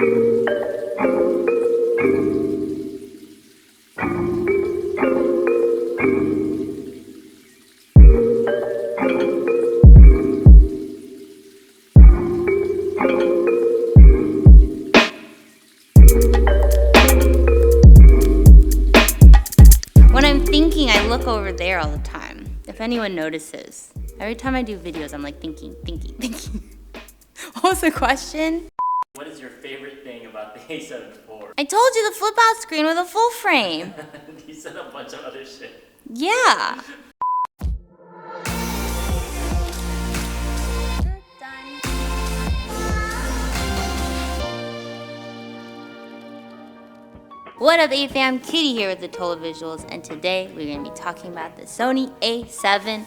When I'm thinking, I look over there all the time. If anyone notices. Every time I do videos, I'm like thinking. What was the question? What is your favorite thing about the a7 IV? I told you the flip out screen with a full frame. You said a bunch of other shit. Yeah. What up, A-fam? Kitty here with the Total Visuals, and today we're going to be talking about the Sony a7iv.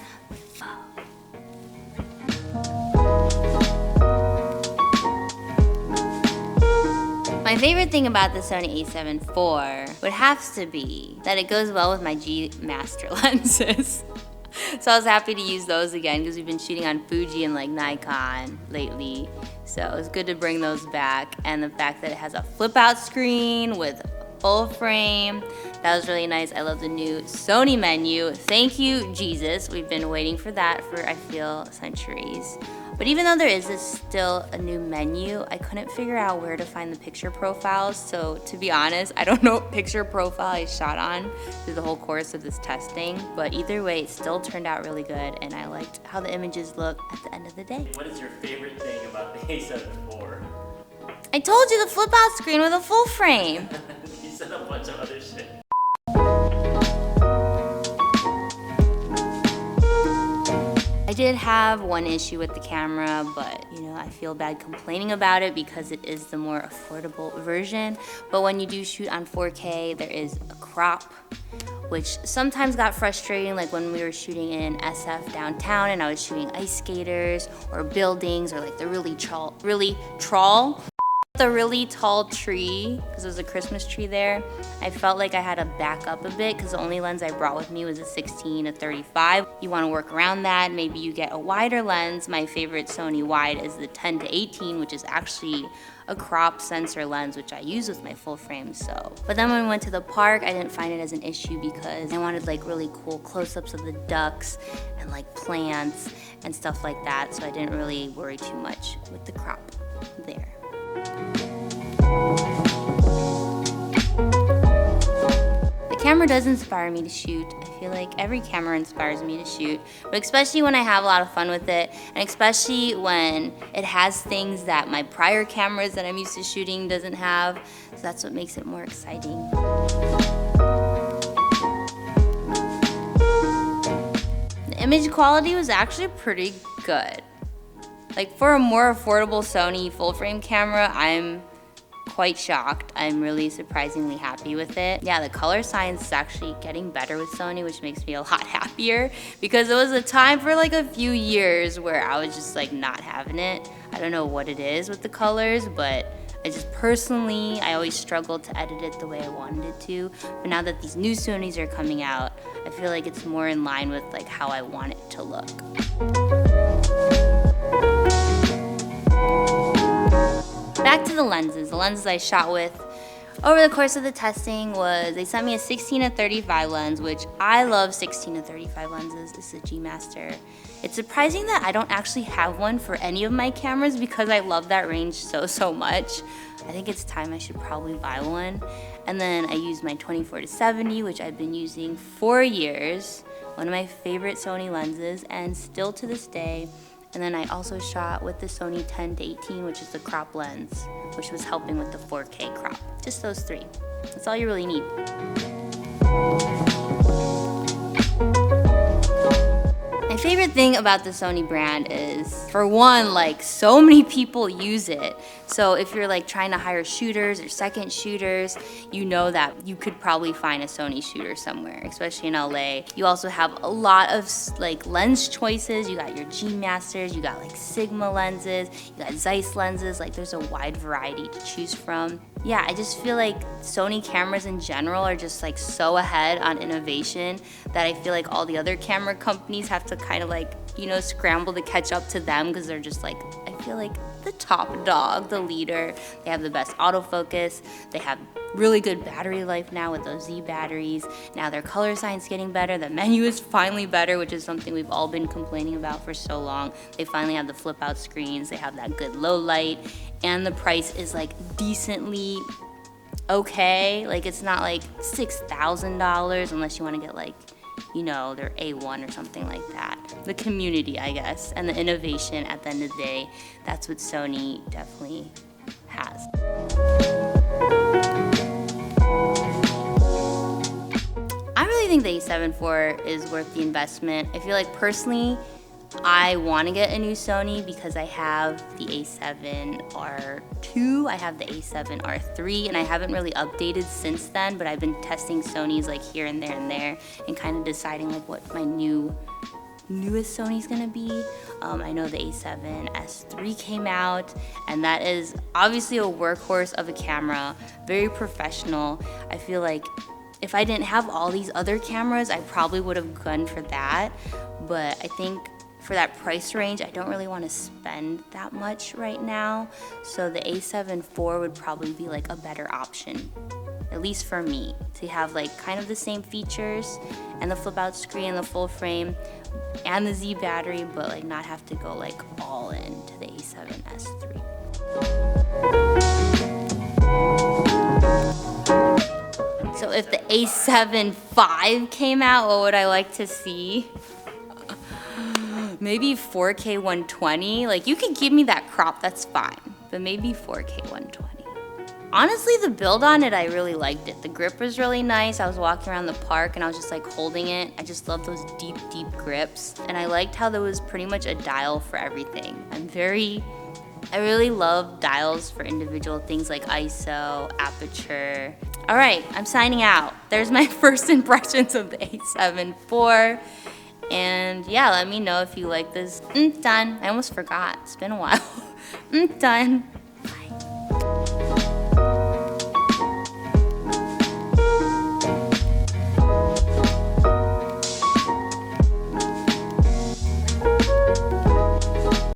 My favorite thing about the Sony a7 IV would have to be that it goes well with my G Master lenses. So I was happy to use those again because we've been shooting on Fuji and like Nikon lately. So it was good to bring those back, and the fact that it has a flip out screen with full frame, that was really nice. I love the new Sony menu. Thank you, Jesus. We've been waiting for that for, I feel, centuries. But even though there is still a new menu, I couldn't figure out where to find the picture profiles. So to be honest, I don't know what picture profile I shot on through the whole course of this testing. But either way, it still turned out really good, and I liked how the images look at the end of the day. What is your favorite thing about the a7 IV? I told you the flip out screen with a full frame. You said a bunch of other shit. I did have one issue with the camera, but you know, I feel bad complaining about it because it is the more affordable version. But when you do shoot on 4K, there is a crop, which sometimes got frustrating, like when we were shooting in SF downtown and I was shooting ice skaters or buildings or like the really tall tree, because there was a Christmas tree there. I felt like I had to back up a bit because the only lens I brought with me was a 16-35. You want to work around that. Maybe you get a wider lens. My favorite Sony wide is the 10-18, which is actually a crop sensor lens, which I use with my full frame. But then when we went to the park, I didn't find it as an issue because I wanted like really cool close-ups of the ducks and like plants and stuff like that. So I didn't really worry too much with the crop there. The camera does inspire me to shoot. I feel like every camera inspires me to shoot, but especially when I have a lot of fun with it, and especially when it has things that my prior cameras that I'm used to shooting doesn't have, so that's what makes it more exciting. The image quality was actually pretty good. Like for a more affordable Sony full frame camera, I'm quite shocked. I'm really surprisingly happy with it. Yeah, the color science is actually getting better with Sony, which makes me a lot happier because it was a time for like a few years where I was just like not having it. I don't know what it is with the colors, but I just personally, I always struggled to edit it the way I wanted it to. But now that these new Sonys are coming out, I feel like it's more in line with like how I want it to look. Back to the lenses. The lenses I shot with over the course of the testing was, they sent me a 16-35 lens, which I love 16-35 lenses. It's a G Master. It's surprising that I don't actually have one for any of my cameras because I love that range so much. I think it's time I should probably buy one. And then I used my 24-70, which I've been using for years. One of my favorite Sony lenses, and still to this day. And then I also shot with the Sony 10-18, which is the crop lens, which was helping with the 4K crop. Just those three. That's all you really need. My favorite thing about the Sony brand is, for one, like so many people use it. So if you're like trying to hire shooters or second shooters, you know that you could probably find a Sony shooter somewhere, especially in LA. You also have a lot of like lens choices. You got your G Masters, you got like Sigma lenses, you got Zeiss lenses, like there's a wide variety to choose from. Yeah, I just feel like Sony cameras in general are just like so ahead on innovation that I feel like all the other camera companies have to kind of like, you know, scramble to catch up to them because they're just like, I feel like the top dog, the leader. They have the best autofocus. They have really good battery life now with those Z batteries. Now their color science getting better. The menu is finally better, which is something we've all been complaining about for so long. They finally have the flip out screens. They have that good low light, and the price is like decently okay. Like it's not like $6,000 unless you want to get like, you know, their A1 or something like that. The community, I guess, and the innovation at the end of the day, that's what Sony definitely has. I really think the a7 IV is worth the investment. I feel like personally, I want to get a new Sony because I have the a7R2, I have the a7R3, and I haven't really updated since then, but I've been testing Sonys like here and there and kind of deciding like what my newest Sony's gonna be. I know the a7S3 came out, and that is obviously a workhorse of a camera, very professional. I feel like if I didn't have all these other cameras, I probably would have gone for that, but I think for that price range, I don't really want to spend that much right now. So the a7 IV would probably be like a better option, at least for me, to have like kind of the same features and the flip out screen, the full frame, and the Z battery, but like not have to go like all in to the a7S3. So if the a7 IV came out, what would I like to see? Maybe 4K 120. Like you could give me that crop, that's fine. But maybe 4K 120. Honestly, the build on it, I really liked it. The grip was really nice. I was walking around the park and I was just like holding it. I just love those deep, deep grips. And I liked how there was pretty much a dial for everything. I really love dials for individual things like ISO, aperture. All right, I'm signing out. There's my first impressions of the a7 IV. And yeah, let me know if you like this. Done. I almost forgot. It's been a while. Done.